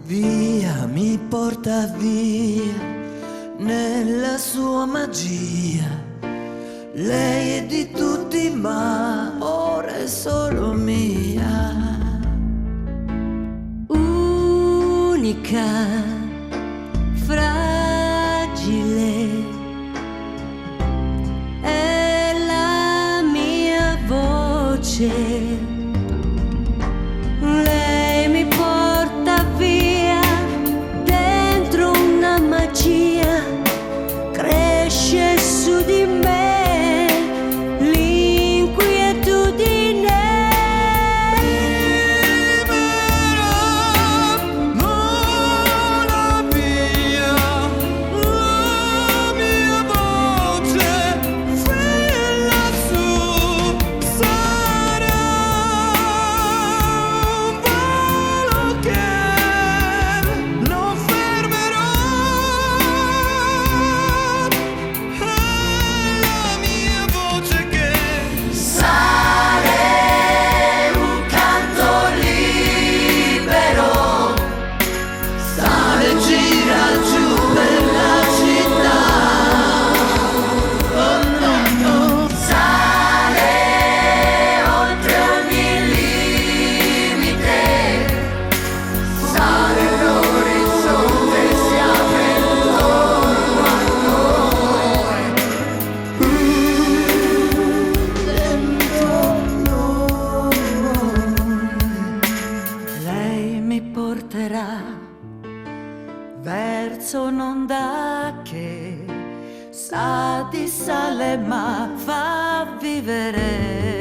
Via, mi porta via nella sua magia. Lei è di tutti ma ora è solo mia. Unica, fragile, è la mia voce. Lei mi porta via dentro una magia, cresce su di me l'inquietudine. Libera, vola via la mia voce, fin lassù sarà un volo che non fermerò. È la mia voce che sale un canto libero, sale e gira giù per la città. Oh no, no. Sale oltre ogni limite, sale l'orizzonte, si apre intorno a noi. Dentro noi. Lei mi porterà verso un'onda che sa di sale ma fa vivere.